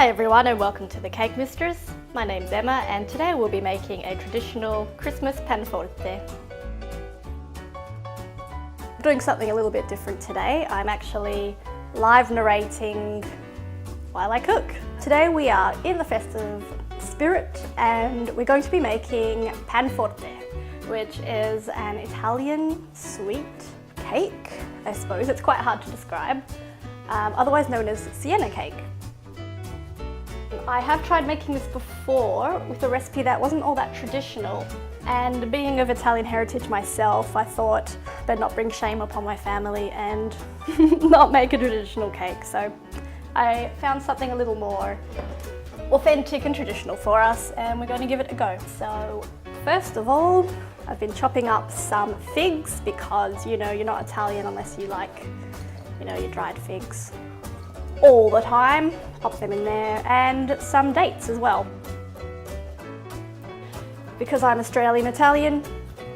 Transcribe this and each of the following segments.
Hi everyone and welcome to the Cake Mistress. My name's Emma and today we'll be making a traditional Christmas Panforte. I'm doing something a little bit different today. I'm actually live narrating while I cook. Today we are in the festive spirit and we're going to be making Panforte, which is an Italian sweet cake, I suppose. It's quite hard to describe, otherwise known as Siena cake. I have tried making this before with a recipe that wasn't all that traditional, and being of Italian heritage myself, I thought I'd not bring shame upon my family and not make a traditional cake. So I found something a little more authentic and traditional for us, and we're going to give it a go. So first of all, I've been chopping up some figs because, you know, you're not Italian unless you like, you know, your dried figs all the time. Pop them in there, and some dates as well. Because I'm Australian Italian,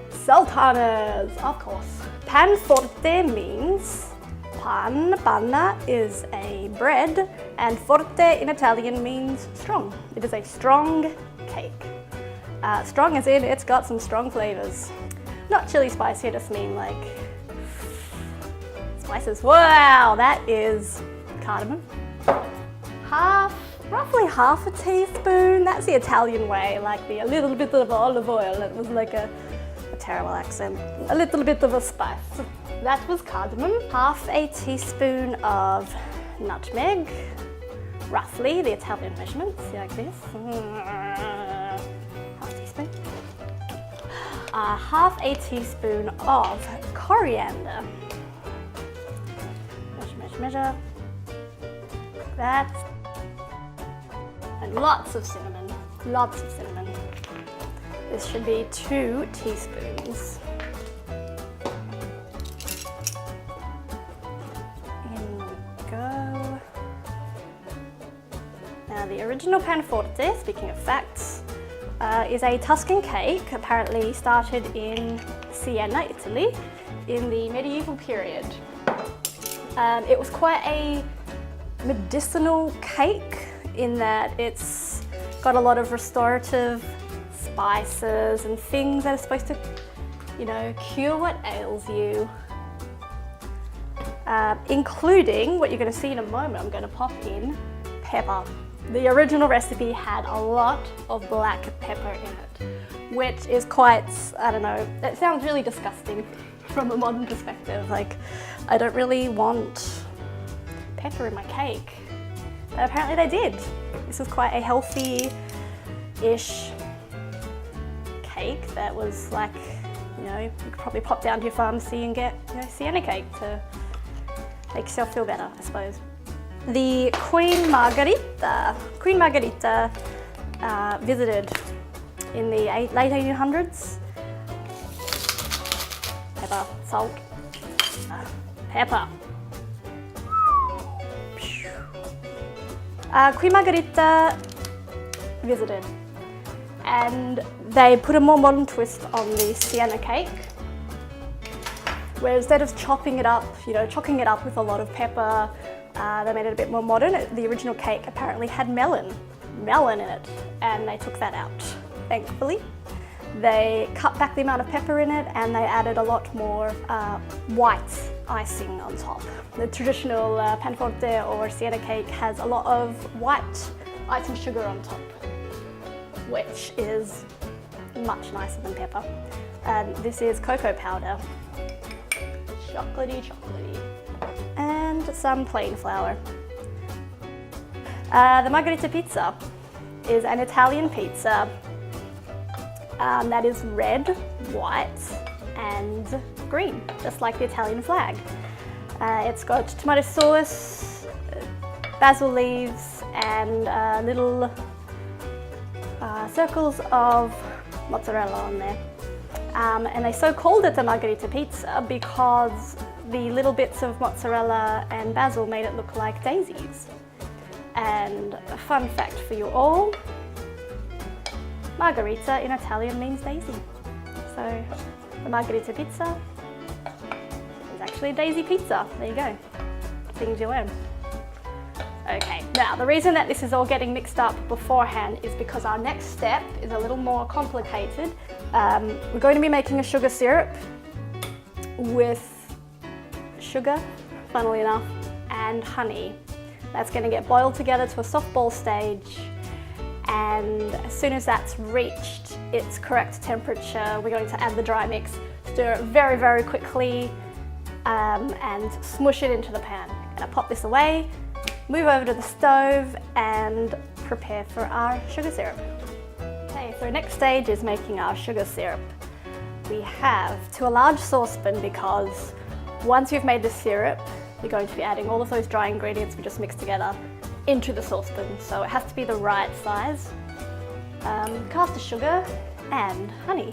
sultanas, of course. Panforte means panna is a bread, and forte in Italian means strong. It is a strong cake. Strong as in it's got some strong flavours. Not chili spicy, I just mean like spices. Wow, that is cardamom. Roughly half a teaspoon. That's the Italian way, like a little bit of olive oil. It was like a terrible accent. A little bit of a spice. That was cardamom. Half a teaspoon of nutmeg, roughly the Italian measurements, like this. Half teaspoon. Half a teaspoon of coriander. Measure. That. And lots of cinnamon. This should be 2 teaspoons. In we go. Now the original Panforte, speaking of facts, is a Tuscan cake, apparently started in Siena, Italy, in the medieval period. It was quite a medicinal cake in that it's got a lot of restorative spices and things that are supposed to, you know, cure what ails you. Including, what you're going to see in a moment, I'm going to pop in pepper. The original recipe had a lot of black pepper in it, which is quite, I don't know, it sounds really disgusting from a modern perspective. Like, I don't really want pepper in my cake. But apparently they did. This was quite a healthy-ish cake that was like, you know, you could probably pop down to your pharmacy and get, you know, Siena cake to make yourself feel better, I suppose. The Queen Margherita visited in the late 1800s. Pepper, salt, pepper. Queen Margherita visited, and they put a more modern twist on the Siena cake, where instead of chopping it up, you know, chopping it up with a lot of pepper, they made it a bit more modern. The original cake apparently had melon in it, and they took that out, thankfully. They cut back the amount of pepper in it, and they added a lot more white icing on top. The traditional Panforte or Siena cake has a lot of white icing sugar on top, which is much nicer than pepper. And this is cocoa powder. Chocolatey. And some plain flour. The Margherita pizza is an Italian pizza that is red, white, and green, just like the Italian flag. It's got tomato sauce, basil leaves, and little circles of mozzarella on there. And they so called it the Margherita pizza because the little bits of mozzarella and basil made it look like daisies. And a fun fact for you all, Margherita in Italian means daisy. So the Margherita pizza is actually a daisy pizza. There you go. Things you learn. Okay, Now, the reason that this is all getting mixed up beforehand is because our next step is a little more complicated. We're going to be making a sugar syrup with sugar, funnily enough, and honey. That's going to get boiled together to a soft ball stage, and as soon as that's reached its correct temperature, we're going to add the dry mix, stir it very, very quickly, and smush it into the pan. I'm going to pop this away, move over to the stove and prepare for our sugar syrup. Okay, so next stage is making our sugar syrup. We have to a large saucepan because once you've made the syrup, you're going to be adding all of those dry ingredients we just mixed together into the saucepan. So it has to be the right size. Caster sugar and honey.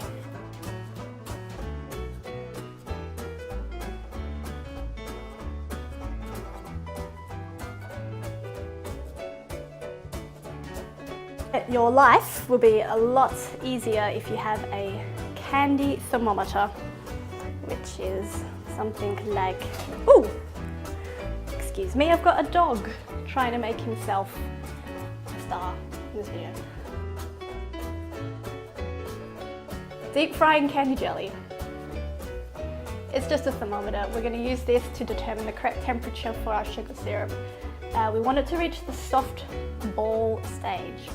Your life will be a lot easier if you have a candy thermometer, which is something like, ooh, excuse me, I've got a dog trying to make himself a star in this video. Deep frying candy jelly. It's just a thermometer. We're going to use this to determine the correct temperature for our sugar syrup. We want it to reach the soft ball stage.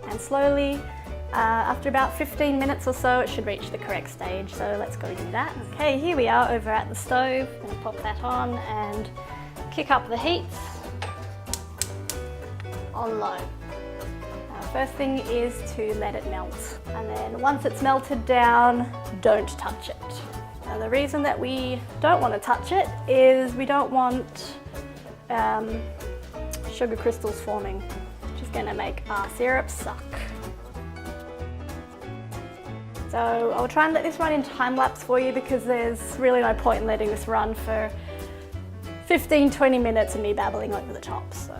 And slowly, after about 15 minutes or so, it should reach the correct stage. So let's go do that. Okay, here we are over at the stove. I'm gonna pop that on and kick up the heat on low. Now, first thing is to let it melt. And then once it's melted down, don't touch it. Now, the reason that we don't want to touch it is we don't want sugar crystals forming, which is gonna make our syrup suck. So I'll try and let this run in time lapse for you because there's really no point in letting this run for 15-20 minutes and me babbling over the top. So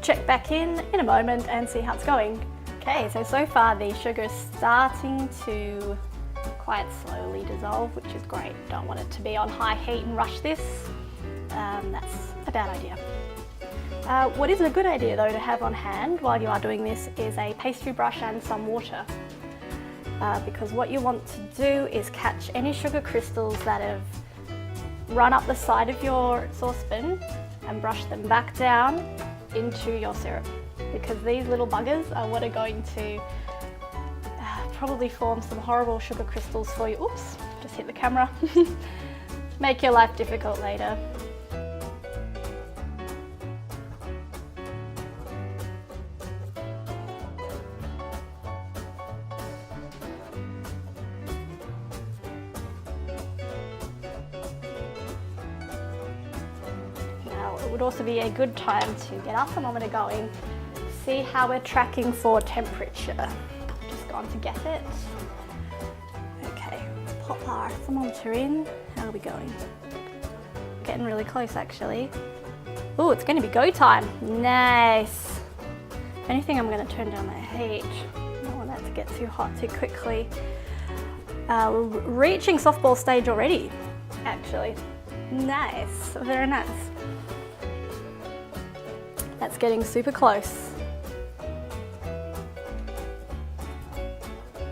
check back in a moment and see how it's going. Okay, so far the sugar is starting to quite slowly dissolve, which is great. Don't want it to be on high heat and rush this. That's a bad idea. What is a good idea though to have on hand while you are doing this is a pastry brush and some water. Because what you want to do is catch any sugar crystals that have run up the side of your saucepan and brush them back down into your syrup. Because these little buggers are what are going to probably form some horrible sugar crystals for you. Oops, just hit the camera. Make your life difficult later. It would also be a good time to get our thermometer going, see how we're tracking for temperature. Just gone to get it. Okay, pop our thermometer in. How are we going? Getting really close actually. Oh, it's going to be go time. Nice. If anything, I'm going to turn down the heat. I don't want that to get too hot too quickly. We're reaching softball stage already, actually. Nice, very nice. That's getting super close.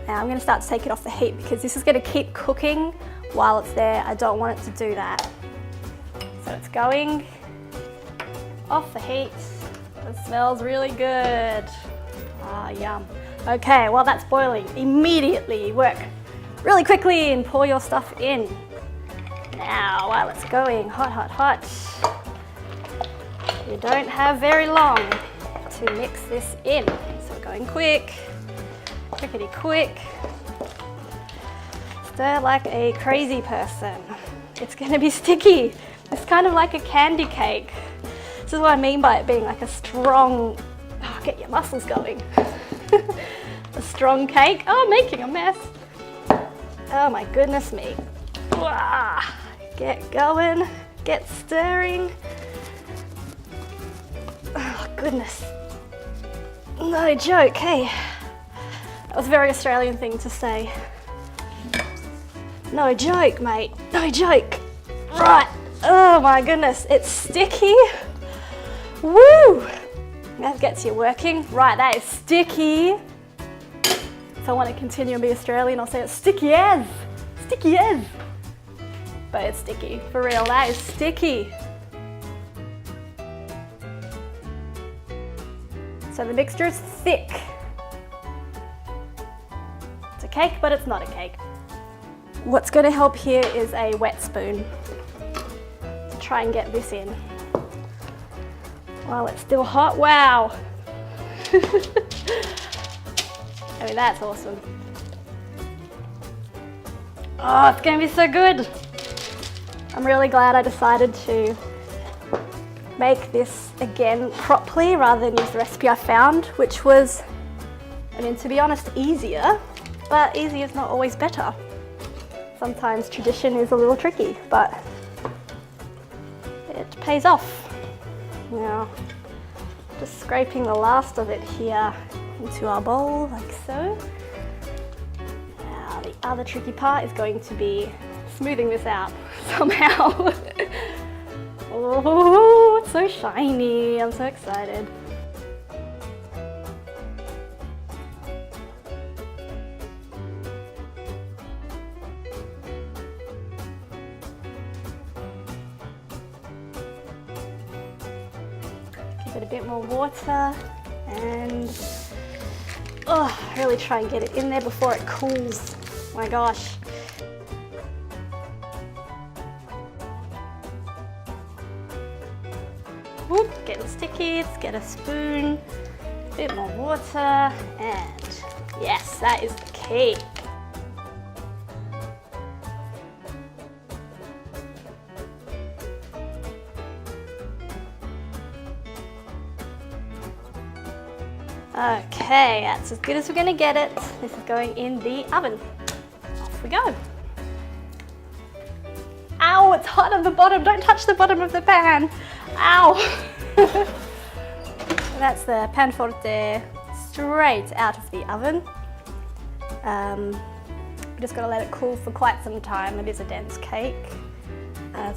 Now I'm going to start to take it off the heat because this is going to keep cooking while it's there. I don't want it to do that. So it's going off the heat. It smells really good. Ah, yum. Okay, while that's boiling, immediately work really quickly and pour your stuff in. Now, while it's going hot, hot, hot, you don't have very long to mix this in. So going quick, quickety quick. Stir like a crazy person. It's gonna be sticky. It's kind of like a candy cake. This is what I mean by it being like a strong, get your muscles going. A strong cake. Oh, I'm making a mess. Oh my goodness me. Get going, get stirring. Oh goodness, no joke, hey. That was a very Australian thing to say. No joke, mate, no joke. Right, oh my goodness, it's sticky. Woo! That gets you working. Right, that is sticky. If I want to continue and be Australian, I'll say it's sticky as. Sticky as. But it's sticky, for real, that is sticky. So the mixture is thick. It's a cake, but it's not a cake. What's going to help here is a wet spoon to try and get this in. While it's still hot, wow. I mean, that's awesome. Oh, it's going to be so good. I'm really glad I decided to make this again properly rather than use the recipe I found, which was, I mean, to be honest, easier, but easy is not always better. Sometimes tradition is a little tricky, but it pays off. Now, just scraping the last of it here into our bowl, like so. Now, the other tricky part is going to be smoothing this out somehow. Oh, it's so shiny. I'm so excited. Give it a bit more water and really try and get it in there before it cools. Oh my gosh. Whoop, getting sticky, let's get a spoon, a bit more water, and yes, that is the cake. Okay, that's as good as we're going to get it. This is going in the oven. Off we go. Ow, it's hot on the bottom. Don't touch the bottom of the pan. Ow. That's the Panforte straight out of the oven. We're just going to let it cool for quite some time. It is a dense cake.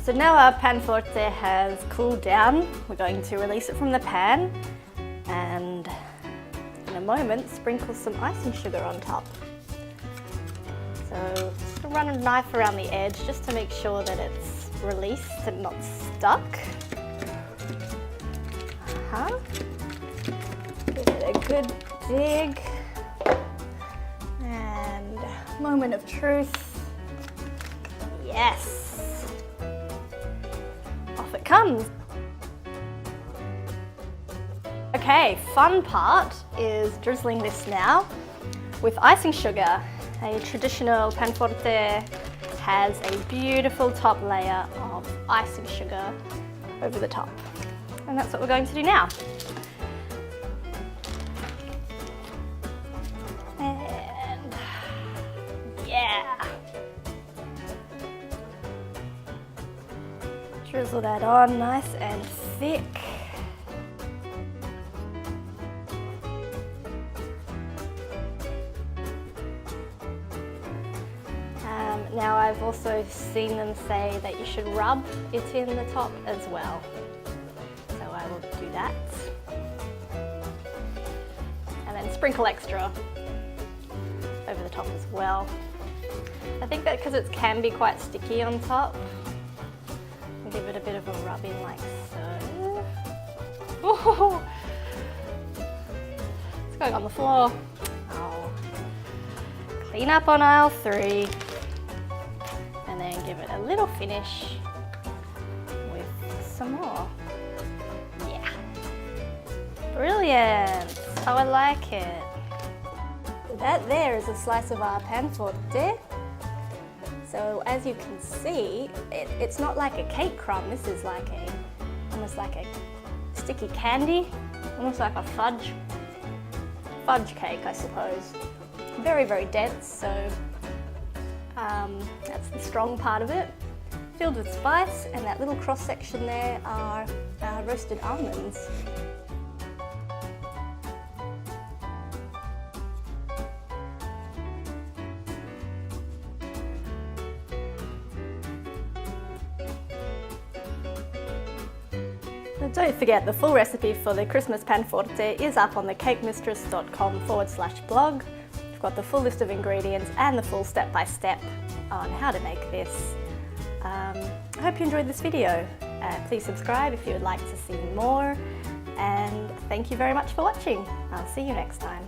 So now our Panforte has cooled down. We're going to release it from the pan and in a moment sprinkle some icing sugar on top. So just run a knife around the edge just to make sure that it's released and not stuck. Give it a good dig. And moment of truth. Yes. Off it comes. Okay, fun part is drizzling this now with icing sugar. A traditional Panforte has a beautiful top layer of icing sugar over the top. And that's what we're going to do now. And yeah. Drizzle that on nice and thick. Now I've also seen them say that you should rub it in the top as well. So I will do that. And then sprinkle extra over the top as well. I think that because it can be quite sticky on top, I'll give it a bit of a rub in like so. Oh, it's going on the floor. Oh. Clean up on aisle 3. And then give it a little finish with some more. Yeah. Brilliant. Oh, I like it. That there is a slice of our Panforte. So as you can see, it's not like a cake crumb. This is like almost like a sticky candy, almost like a fudge cake, I suppose. Very, very dense, so that's the strong part of it. Filled with spice, and that little cross section there are roasted almonds. Don't forget, the full recipe for the Christmas Panforte is up on the cakemistress.com/blog. We've got the full list of ingredients and the full step-by-step on how to make this. I hope you enjoyed this video. Please subscribe if you would like to see more, and thank you very much for watching. I'll see you next time.